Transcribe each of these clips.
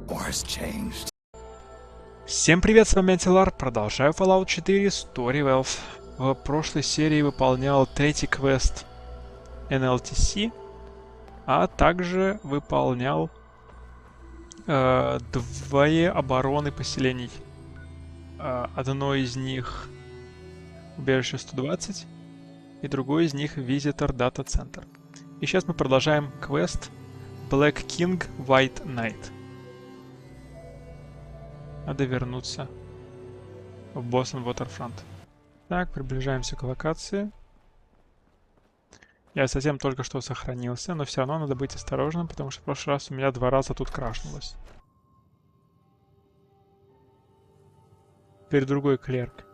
has changed. Всем привет, с вами Антилар, продолжаю Fallout 4 StoryWealth. В прошлой серии выполнял третий квест NLTC, а также выполнял две обороны поселений. Одно из них убежище 120, и другой из них Visitor Data Center. И сейчас мы продолжаем квест Black King White Knight. Надо вернуться в Boston Waterfront. Так, приближаемся к локации. Я совсем только что сохранился, но все равно надо быть осторожным, потому что в прошлый раз у меня 2 раза тут крашнулось. Теперь другой клерк.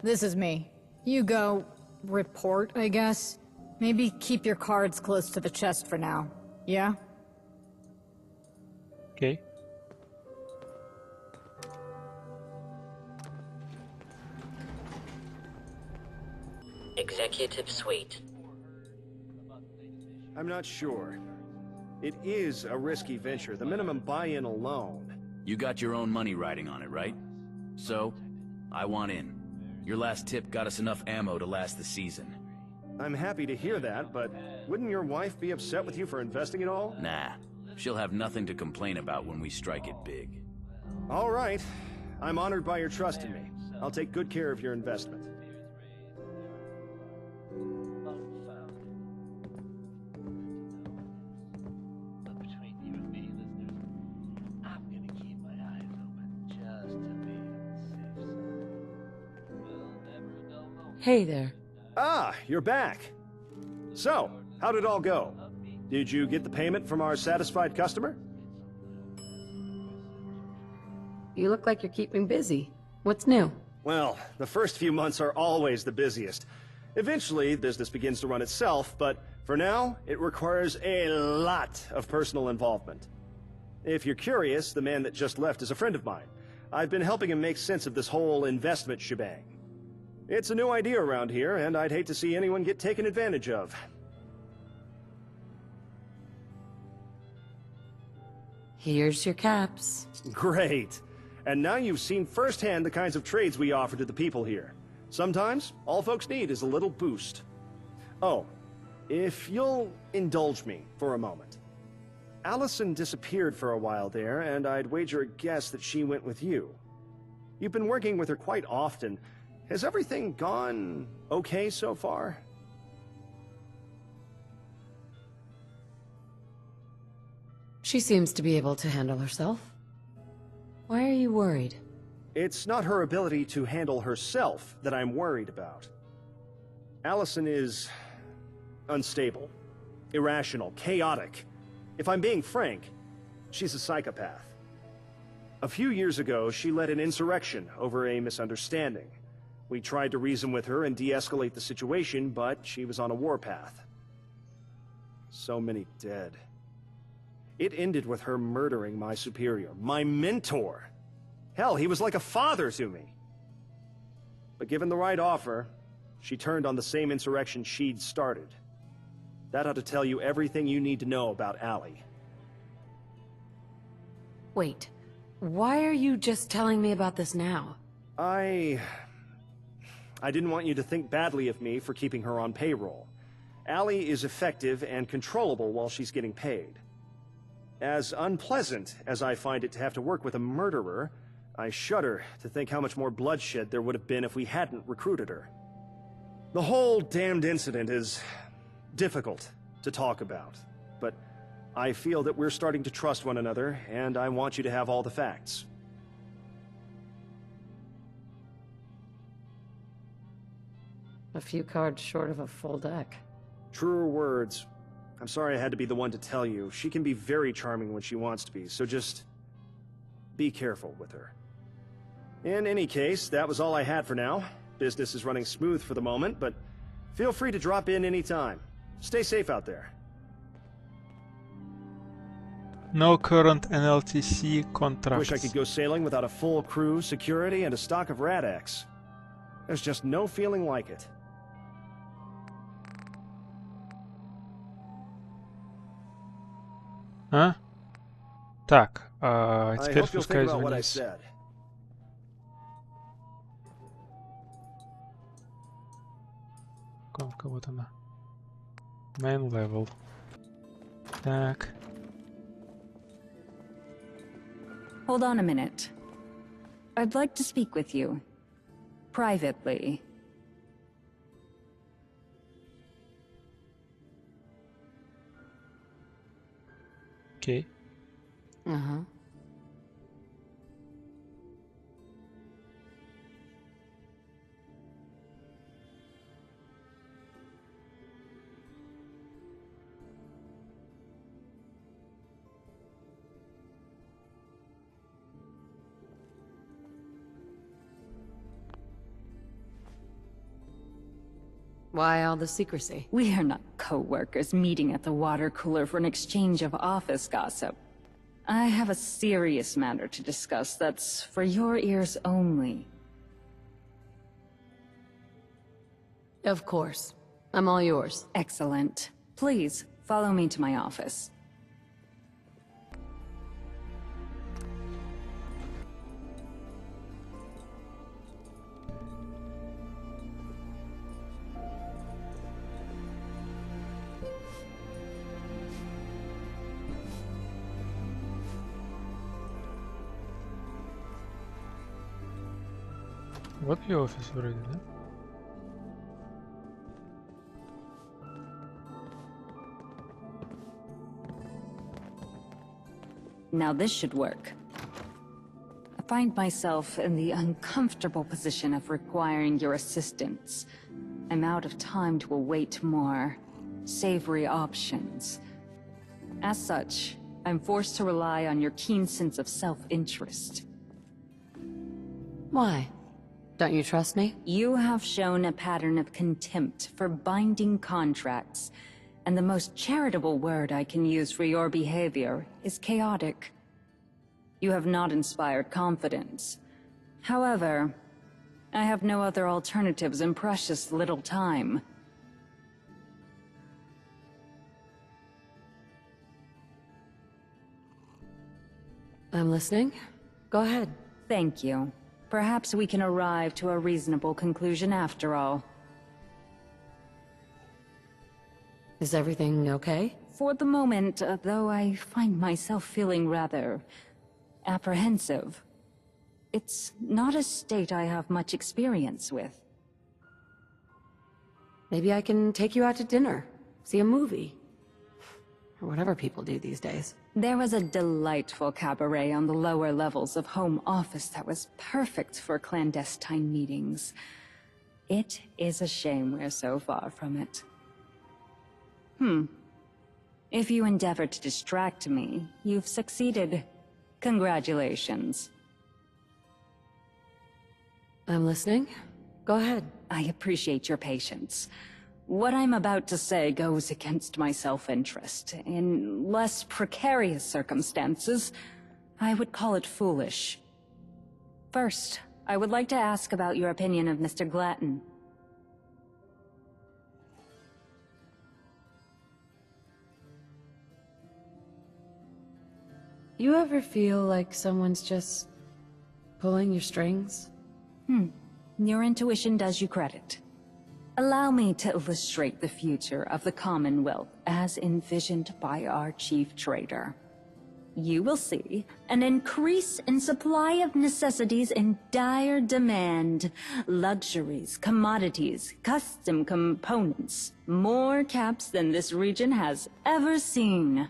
This is me. You go report, I guess. Maybe keep your cards close to the chest for now. Yeah? Окей. Executive Suite. I'm not sure. It is a risky venture. The minimum buy-in alone. You got your own money riding on it, right? So, I want in. Your last tip got us enough ammo to last the season. I'm happy to hear that, but wouldn't your wife be upset with you for investing it all? Nah, she'll have nothing to complain about when we strike it big. All right. I'm honored by your trust in me. I'll take good care of your investment. Hey there. Ah, you're back. So, how did it all go? Did you get the payment from our satisfied customer? You look like you're keeping busy. What's new? Well, the first few months are always the busiest. Eventually, business begins to run itself, but for now, it requires a lot of personal involvement. If you're curious, the man that just left is a friend of mine. I've been helping him make sense of this whole investment shebang. It's a new idea around here, and I'd hate to see anyone get taken advantage of. Here's your caps. Great. And now you've seen firsthand the kinds of trades we offer to the people here. Sometimes, all folks need is a little boost. Oh, if you'll indulge me for a moment. Allison disappeared for a while there, and I'd wager a guess that she went with you. You've been working with her quite often. Has everything gone okay so far? She seems to be able to handle herself. Why are you worried? It's not her ability to handle herself that I'm worried about. Allison is unstable, irrational, chaotic. If I'm being frank, she's a psychopath. A few years ago, she led an insurrection over a misunderstanding. We tried to reason with her and de-escalate the situation, but she was on a warpath. So many dead. It ended with her murdering my superior, my mentor. Hell, he was like a father to me. But given the right offer, she turned on the same insurrection she'd started. That ought to tell you everything you need to know about Allie. Wait, why are you just telling me about this now? I didn't want you to think badly of me for keeping her on payroll. Allie is effective and controllable while she's getting paid. As unpleasant as I find it to have to work with a murderer, I shudder to think how much more bloodshed there would have been if we hadn't recruited her. The whole damned incident is difficult to talk about, but I feel that we're starting to trust one another, and I want you to have all the facts. A few cards short of a full deck. Truer words. I'm sorry I had to be the one to tell you. She can be very charming when she wants to be, so just be careful with her. In any case, that was all I had for now. Business is running smooth for the moment, but feel free to drop in anytime. Stay safe out there. No current NLTC contracts. Wish I could go sailing without a full crew, security, and a stock of Rad-X. There's just no feeling like it. А? Так, I теперь hope you'll think спускаюсь about what I вниз. said. Комка, вот она. Main level. Так. Hold on a minute. I'd like to speak with you. Privately. Окей. Uh-huh. Why all the secrecy? We are not co-workers meeting at the water cooler for an exchange of office gossip. I have a serious matter to discuss that's for your ears only. Of course. I'm all yours. Excellent. Please, follow me to my office. Вот и офис вроде, да? Now this should work. I find myself in the uncomfortable position of requiring your assistance. I'm out of time to await more savory options. As such, I'm forced to rely on your keen sense of self-interest. Why? Don't you trust me? You have shown a pattern of contempt for binding contracts, and the most charitable word I can use for your behavior is chaotic. You have not inspired confidence. However, I have no other alternatives in precious little time. I'm listening. Go ahead. Thank you. Perhaps we can arrive to a reasonable conclusion after all. Is everything okay? For the moment, though I find myself feeling rather apprehensive. It's not a state I have much experience with. Maybe I can take you out to dinner, see a movie, or whatever people do these days. There was a delightful cabaret on the lower levels of Home Office that was perfect for clandestine meetings. It is a shame we're so far from it. If you endeavor to distract me, you've succeeded. Congratulations. I'm listening. Go ahead. I appreciate your patience. What I'm about to say goes against my self-interest. In less precarious circumstances, I would call it foolish. First, I would like to ask about your opinion of Mr. Glatton. You ever feel like someone's just pulling your strings? Your intuition does you credit. Allow me to illustrate the future of the Commonwealth as envisioned by our chief trader. You will see an increase in supply of necessities in dire demand. Luxuries, commodities, custom components. More caps than this region has ever seen.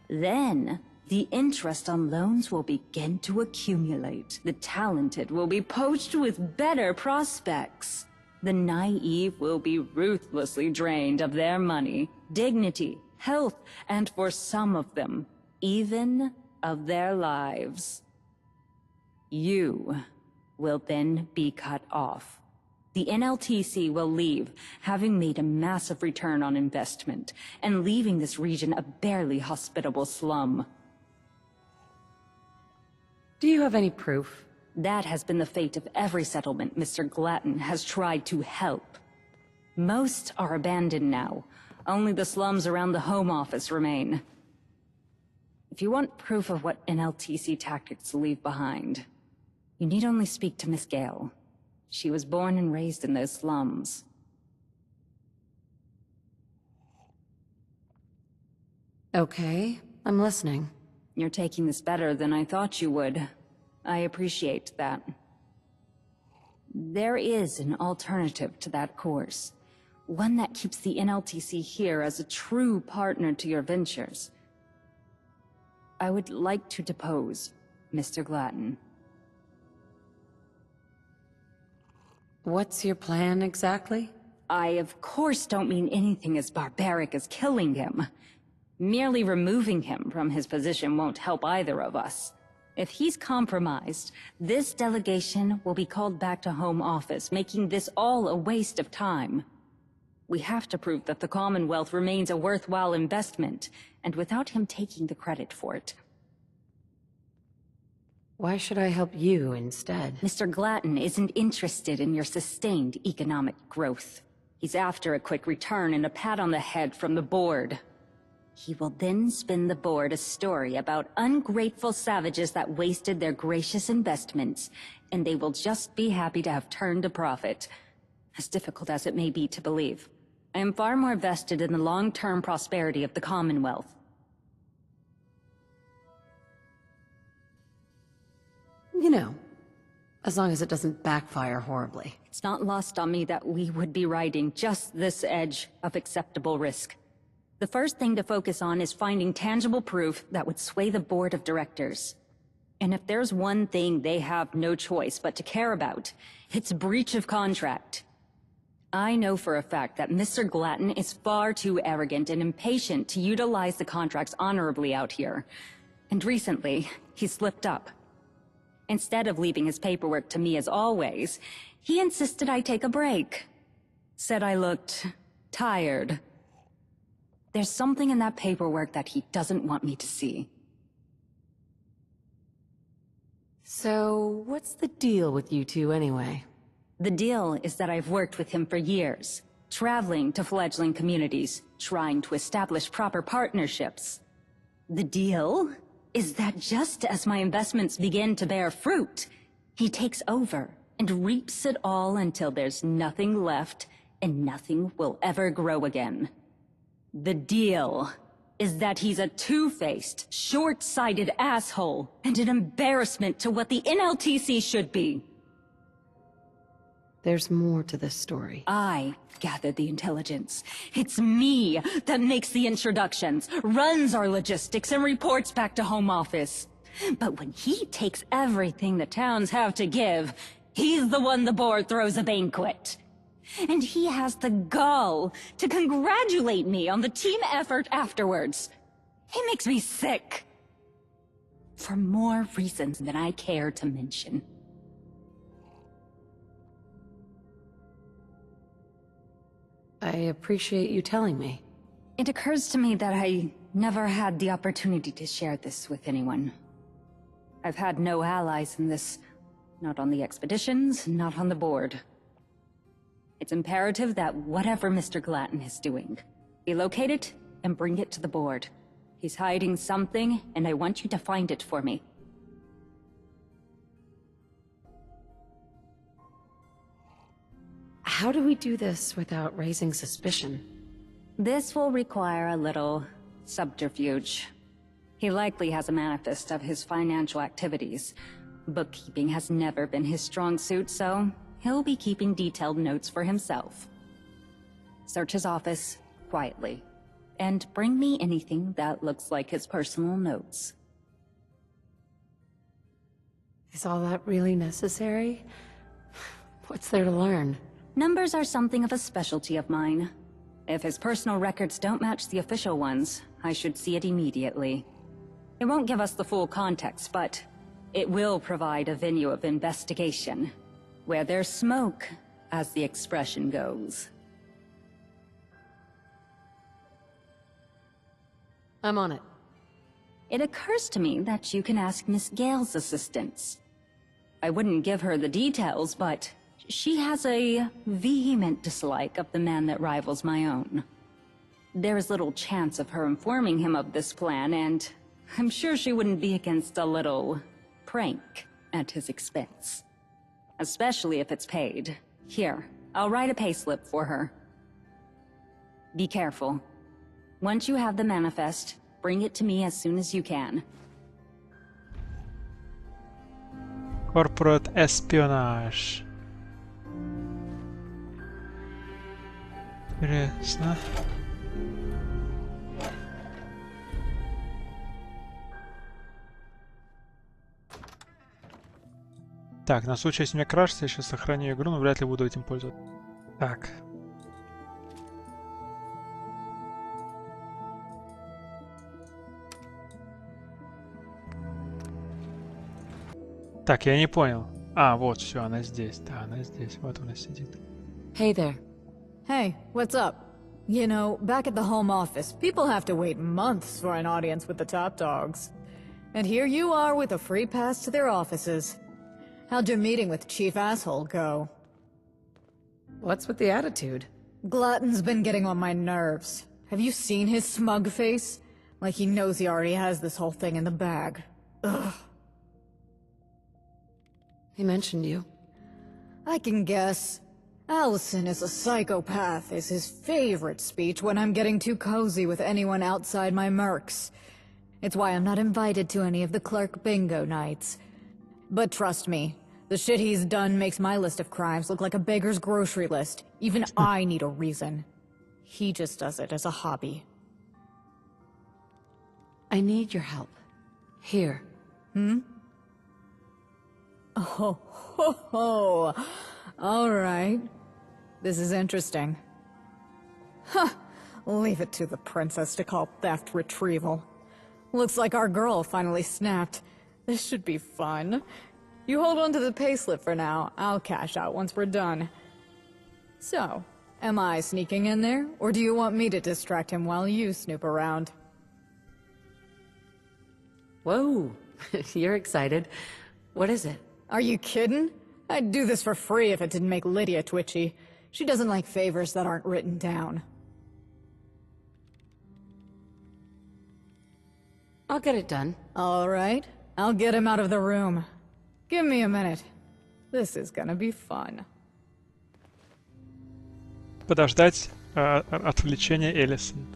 Then, the interest on loans will begin to accumulate. The talented will be poached with better prospects. The naive will be ruthlessly drained of their money, dignity, health, and for some of them, even of their lives. You will then be cut off. The NLTC will leave, having made a massive return on investment, and leaving this region a barely hospitable slum. Do you have any proof? That has been the fate of every settlement Mr. Glatton has tried to help. Most are abandoned now. Only the slums around the Home Office remain. If you want proof of what NLTC tactics leave behind, you need only speak to Miss Gale. She was born and raised in those slums. Okay, I'm listening. You're taking this better than I thought you would. I appreciate that. There is an alternative to that course. One that keeps the NLTC here as a true partner to your ventures. I would like to depose Mr. Glatton. What's your plan exactly? I, of course, don't mean anything as barbaric as killing him. Merely removing him from his position won't help either of us. If he's compromised, this delegation will be called back to Home Office, making this all a waste of time. We have to prove that the Commonwealth remains a worthwhile investment, and without him taking the credit for it. Why should I help you instead? Mr. Glatton isn't interested in your sustained economic growth. He's after a quick return and a pat on the head from the board. He will then spin the board a story about ungrateful savages that wasted their gracious investments, and they will just be happy to have turned a profit. As difficult as it may be to believe, I am far more vested in the long-term prosperity of the Commonwealth. You know, as long as it doesn't backfire horribly. It's not lost on me that we would be riding just this edge of acceptable risk. The first thing to focus on is finding tangible proof that would sway the board of directors. And if there's one thing they have no choice but to care about, it's breach of contract. I know for a fact that Mr. Glatton is far too arrogant and impatient to utilize the contracts honorably out here. And recently, he slipped up. Instead of leaving his paperwork to me as always, he insisted I take a break. Said I looked tired. There's something in that paperwork that he doesn't want me to see. So, what's the deal with you two anyway? The deal is that I've worked with him for years, traveling to fledgling communities, trying to establish proper partnerships. The deal is that just as my investments begin to bear fruit, he takes over and reaps it all until there's nothing left and nothing will ever grow again. The deal is that he's a two-faced, short-sighted asshole and an embarrassment to what the NLTC should be. There's more to this story. I gathered the intelligence. It's me that makes the introductions, runs our logistics, and reports back to Home Office. But when he takes everything the towns have to give, he's the one the board throws a banquet. And he has the gall to congratulate me on the team effort afterwards. He makes me sick. For more reasons than I care to mention. I appreciate you telling me. It occurs to me that I never had the opportunity to share this with anyone. I've had no allies in this. Not on the expeditions, not on the board. It's imperative that whatever Mr. Glatton is doing, be locate it and bring it to the board. He's hiding something, and I want you to find it for me. How do we do this without raising suspicion? This will require a little subterfuge. He likely has a manifest of his financial activities. Bookkeeping has never been his strong suit, so he'll be keeping detailed notes for himself. Search his office quietly, and bring me anything that looks like his personal notes. Is all that really necessary? What's there to learn? Numbers are something of a specialty of mine. If his personal records don't match the official ones, I should see it immediately. It won't give us the full context, but it will provide a venue of investigation. Where there's smoke, as the expression goes. I'm on it. It occurs to me that you can ask Miss Gale's assistance. I wouldn't give her the details, but she has a vehement dislike of the man that rivals my own. There is little chance of her informing him of this plan, and I'm sure she wouldn't be against a little prank at his expense. Especially if it's paid. Here, I'll write a payslip for her. Be careful. Once you have the manifest, bring it to me as soon as you can. Corporate espionage. Интересно. Так, на случай, если у меня крашится, я сейчас сохраню игру, но вряд ли буду этим пользоваться. Так. Так, я не понял. А, вот, все, она здесь. Да, она здесь. Вот она сидит. Hey there. Hey, what's up? You know, back at the home office, people have to wait months for an audience with the top dogs. And here you are with a free pass to their offices. How'd your meeting with Chief Asshole go? What's with the attitude? Glutton's been getting on my nerves. Have you seen his smug face? Like he knows he already has this whole thing in the bag. Ugh. He mentioned you. I can guess. Allison is a psychopath is his favorite speech when I'm getting too cozy with anyone outside my mercs. It's why I'm not invited to any of the clerk bingo nights. But trust me, the shit he's done makes my list of crimes look like a beggar's grocery list. Even I need a reason. He just does it as a hobby. I need your help. Here. Oh, ho, ho. All right. This is interesting. Huh. Leave it to the princess to call theft retrieval. Looks like our girl finally snapped. This should be fun. You hold on to the payslip for now. I'll cash out once we're done. So, am I sneaking in there, or do you want me to distract him while you snoop around? Whoa. You're excited. What is it? Are you kidding? I'd do this for free if it didn't make Lydia twitchy. She doesn't like favors that aren't written down. I'll get it done. All right. I'll get him out of the room. Give me a minute. This is gonna be fun. Подождать отвлечения Элисон.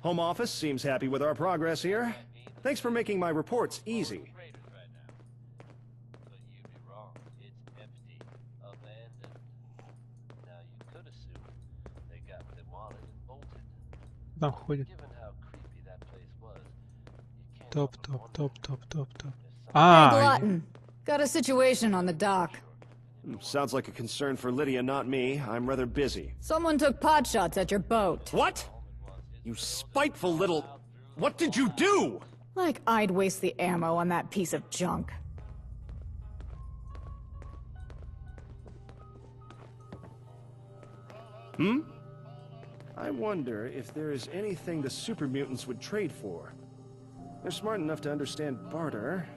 Home office seems happy with our progress here. Thanks for making my reports easy. Там ходит. Топ. Hey, Glutton. Got a situation on the dock. Sounds like a concern for Lydia, not me. I'm rather busy. Someone took pot shots at your boat. What? You spiteful little... What did you do? Like I'd waste the ammo on that piece of junk. I wonder if there is anything the super mutants would trade for. They're smart enough to understand barter.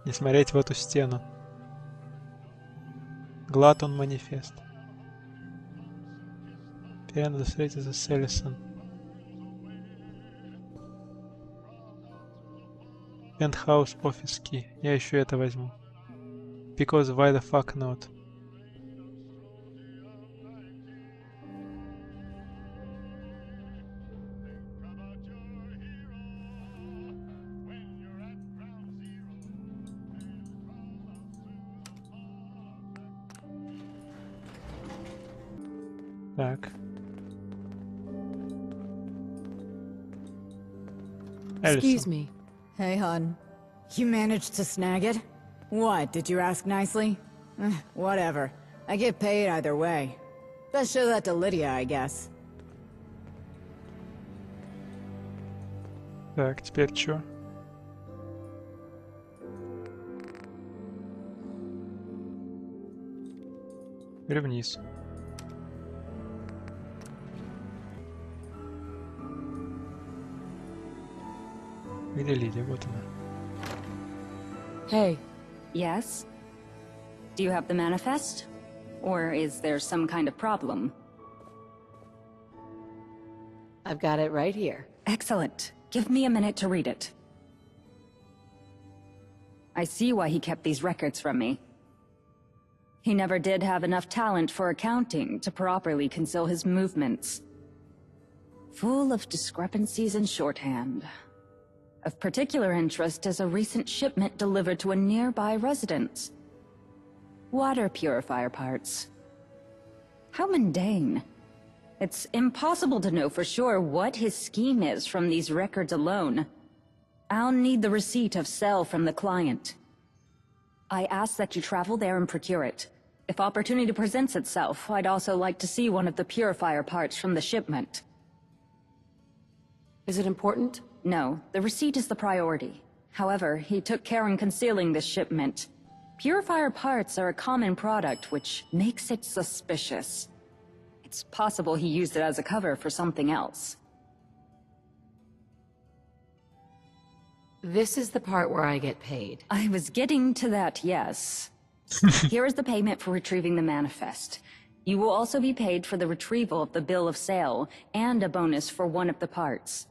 Не смотреть в эту стену. Глатон манифест. Теперь надо встретиться с Элисон. Penthouse офис ки. Я еще это возьму. Because why the fuck not? Так. Excuse me. Hey, hon. You managed to snag it? What, did you ask nicely? Whatever. I get paid either way. Best show that to Lydia, I guess. Так, теперь чё? Теперь вниз. Где Лидия? Вот она. Hey, Yes? Do you have the manifest? Or is there some kind of problem? I've got it right here. Excellent. Give me a minute to read it. I see why he kept these records from me. He never did have enough talent for accounting to properly conceal his movements. Full of discrepancies in shorthand. Of particular interest is a recent shipment delivered to a nearby residence. Water purifier parts. How mundane. It's impossible to know for sure what his scheme is from these records alone. I'll need the receipt of sale from the client. I ask that you travel there and procure it. If opportunity presents itself, I'd also like to see one of the purifier parts from the shipment. Is it important? No, the receipt is the priority. However, he took care in concealing this shipment. Purifier parts are a common product, which makes it suspicious. It's possible he used it as a cover for something else. This is the part where I get paid. I was getting to that, yes. Here is the payment for retrieving the manifest. You will also be paid for the retrieval of the bill of sale, and a bonus for one of the parts.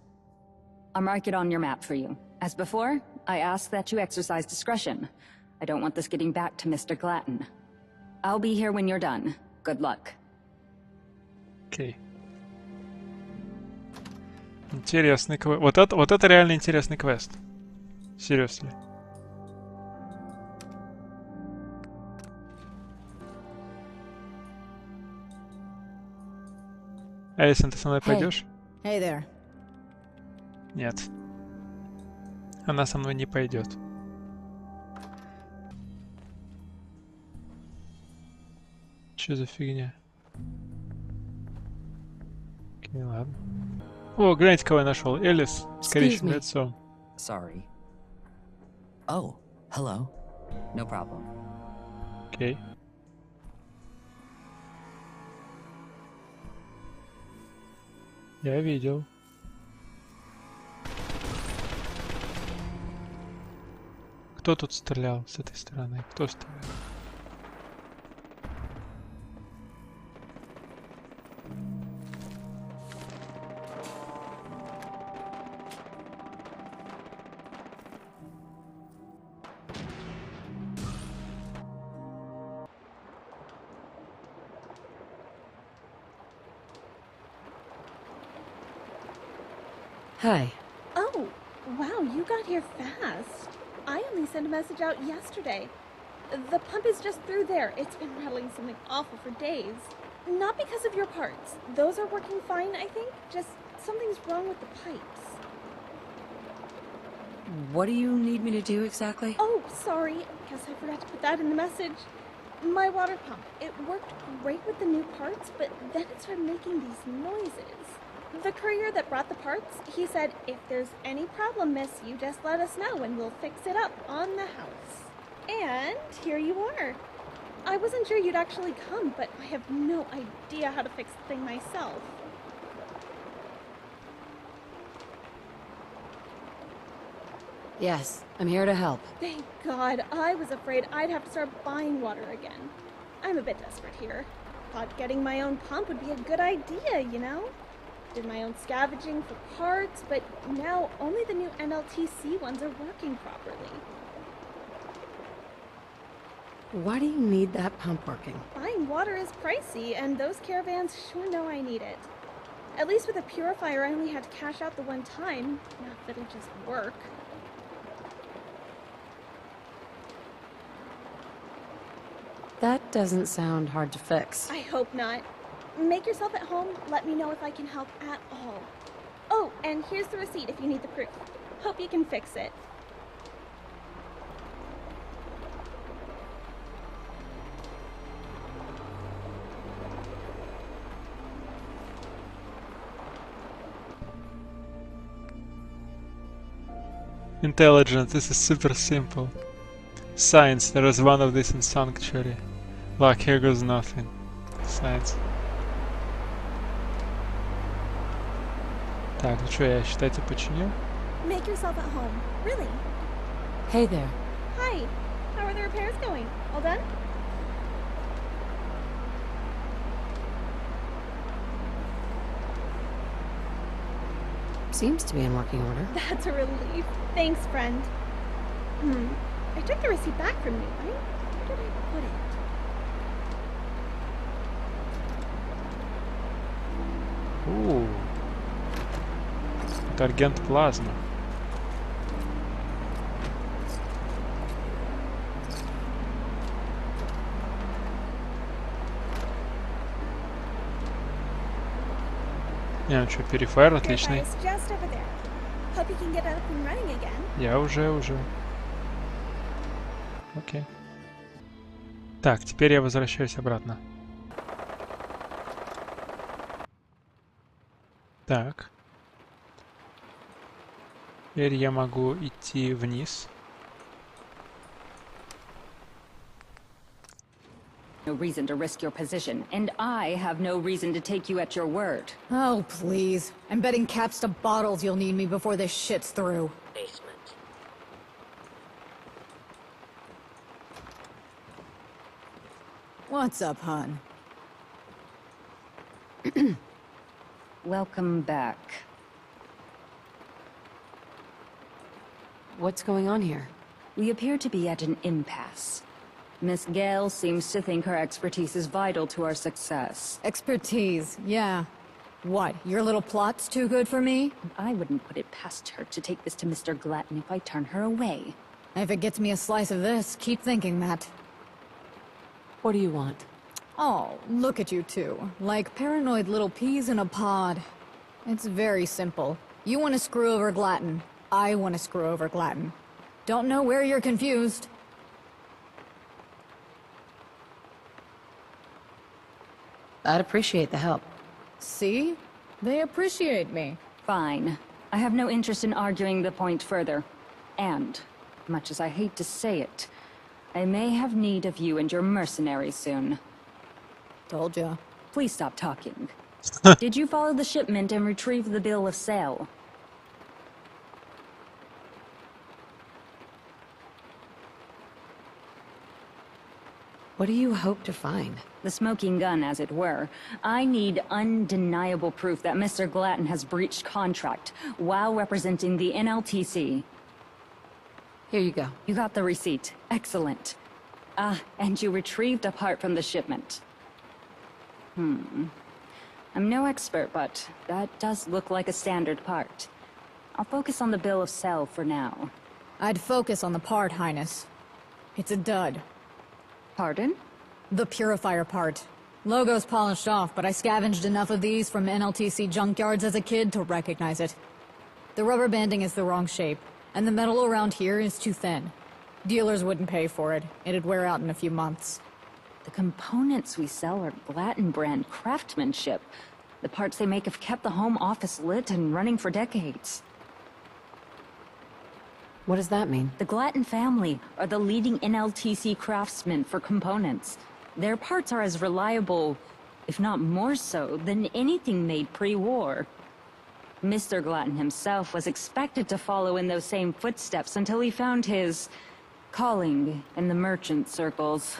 I'll mark it on your map for you. As before, I ask that you exercise discretion. I don't want this getting back to Mr. Glatton. I'll be here when you're done. Good luck. Окей. Интересный квест. Вот это реально интересный квест. Seriously. Элисон, ты со мной пойдешь? Hey there. Нет. Она со мной не пойдет. Что за фигня? Окей, ладно. О, гляньте, кого я нашел. Элис с коричневым лицом. Sorry. Oh, hello. No problem. Окей. Я видел. Кто тут стрелял с этой стороны? Кто стрелял? Hi. Oh, wow, you got here fast. I only sent a message out yesterday. The pump is just through there. It's been rattling something awful for days. Not because of your parts. Those are working fine, I think. Just something's wrong with the pipes. What do you need me to do exactly? Oh, sorry. Guess I forgot to put that in the message. My water pump. It worked great with the new parts, but then it started making these noises. The courier that brought the parts, he said, if there's any problem, miss, you just let us know and we'll fix it up on the house. And here you are. I wasn't sure you'd actually come, but I have no idea how to fix the thing myself. Yes, I'm here to help. Thank God. I was afraid I'd have to start buying water again. I'm a bit desperate here. Thought getting my own pump would be a good idea, you know? Did my own scavenging for parts, but now only the new NLTC ones are working properly. Why do you need that pump working? Buying water is pricey, and those caravans sure know I need it. At least with a purifier, I only had to cash out the one time. Now if it'll just work. That doesn't sound hard to fix. I hope not. Make yourself at home. Let me know if I can help at all. Oh, and here's the receipt if you need the proof. Hope you can fix it. Intelligence, this is super simple. Science, there is one of these in Sanctuary. Luck, here goes nothing. Science. Так, ну что, я, считайте, починил? Make yourself at home. Really. Hey there. Hi. How are the repairs going? All done? Seems to be in working order. That's a relief. Thanks, friend. I took the receipt back from you, right? Where did I put it? Ooh. Это агент плазма. Не, ну что, перифайр отличный. Purifier is just over there. Hope you can get it up and running again. Я уже. Окей. Так, теперь я возвращаюсь обратно. Так. Теперь я могу идти вниз. No reason to risk your position, and I have no reason to take you at your word. Oh, please. I'm betting caps to bottles you'll need me before this shit's through. Basement. What's up, hun? Welcome back. What's going on here? We appear to be at an impasse. Miss Gale seems to think her expertise is vital to our success. Expertise, yeah. What, your little plot's too good for me? I wouldn't put it past her to take this to Mr. Glatton if I turn her away. If it gets me a slice of this, keep thinking that. What do you want? Oh, look at you two. Like paranoid little peas in a pod. It's very simple. You want to screw over Glatton. I want to screw over Glatton. Don't know where you're confused. I'd appreciate the help. See? They appreciate me. Fine. I have no interest in arguing the point further. And, much as I hate to say it, I may have need of you and your mercenaries soon. Told ya. Please stop talking. Did you follow the shipment and retrieve the bill of sale? What do you hope to find? The smoking gun, as it were. I need undeniable proof that Mr. Glatton has breached contract while representing the NLTC. Here you go. You got the receipt. Excellent. And you retrieved a part from the shipment. I'm no expert, but that does look like a standard part. I'll focus on the bill of sale for now. I'd focus on the part, Highness. It's a dud. Pardon? The purifier part. Logo's polished off, but I scavenged enough of these from NLTC junkyards as a kid to recognize it. The rubber banding is the wrong shape, and the metal around here is too thin. Dealers wouldn't pay for it. It'd wear out in a few months. The components we sell are Glatton brand craftsmanship. The parts they make have kept the home office lit and running for decades. What does that mean? The Glatton family are the leading NLTC craftsmen for components. Their parts are as reliable, if not more so, than anything made pre-war. Mr. Glatton himself was expected to follow in those same footsteps until he found his calling in the merchant circles.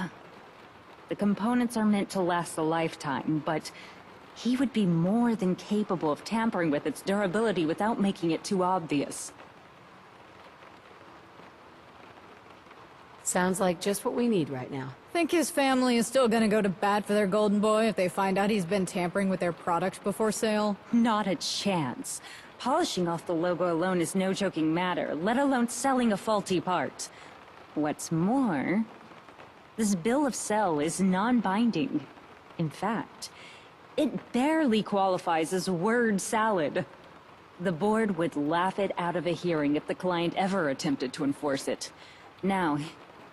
The components are meant to last a lifetime, but he would be more than capable of tampering with its durability without making it too obvious. Sounds like just what we need right now. Think his family is still gonna go to bat for their golden boy if they find out he's been tampering with their product before sale? Not a chance. Polishing off the logo alone is no joking matter, let alone selling a faulty part. What's more, this bill of sale is non-binding. In fact, it barely qualifies as word salad. The board would laugh it out of a hearing if the client ever attempted to enforce it. Now,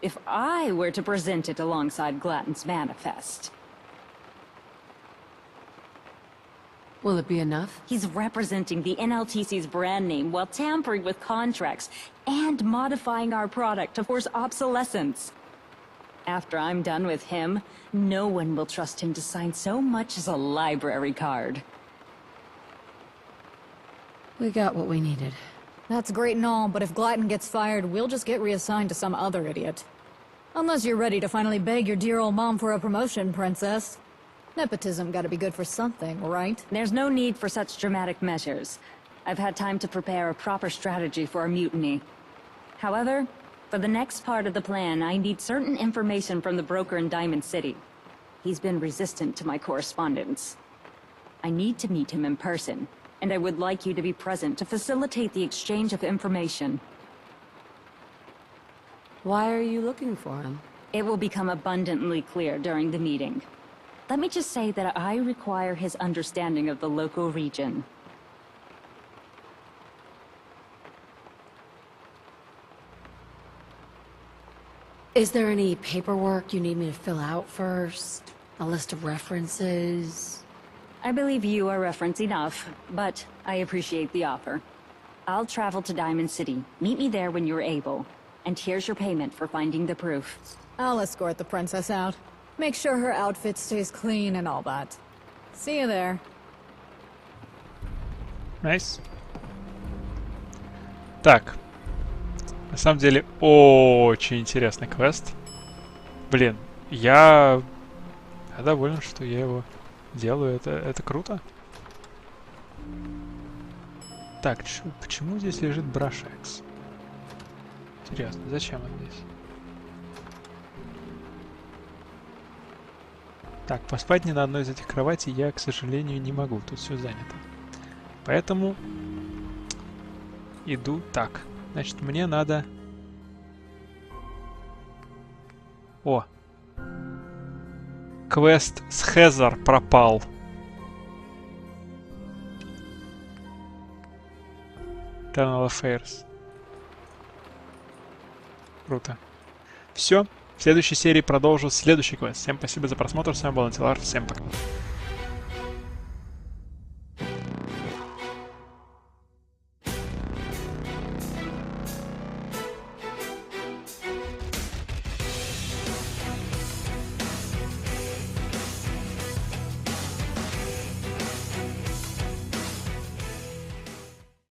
if I were to present it alongside Glatton's manifest. Will it be enough? He's representing the NLTC's brand name while tampering with contracts and modifying our product to force obsolescence. After I'm done with him, no one will trust him to sign so much as a library card. We got what we needed. That's great and all, but if Glatton gets fired, we'll just get reassigned to some other idiot. Unless you're ready to finally beg your dear old mom for a promotion, Princess. Nepotism gotta be good for something, right? There's no need for such dramatic measures. I've had time to prepare a proper strategy for a mutiny. However, for the next part of the plan, I need certain information from the broker in Diamond City. He's been resistant to my correspondence. I need to meet him in person, and I would like you to be present to facilitate the exchange of information. Why are you looking for him? It will become abundantly clear during the meeting. Let me just say that I require his understanding of the local region. Is there any paperwork you need me to fill out first? A list of references? I believe you are reference enough, but I appreciate the offer. I'll travel to Diamond City. Meet me there when you're able. And here's your payment for finding the proof. I'll escort the princess out. Make sure her outfit stays clean and all that. See you there. Nice. Так. На самом деле, очень интересный квест. Блин, я доволен, что я его делаю. Это круто. Так, почему здесь лежит брашекс? Интересно, зачем он здесь? Так, поспать ни на одной из этих кроватей я, к сожалению, не могу. Тут все занято. Поэтому иду так. Значит, мне надо... О! Квест с Хезер пропал. Eternal Affairs. Круто. Все. В следующей серии продолжу следующий квест. Всем спасибо за просмотр. С вами был Антилар. Всем пока.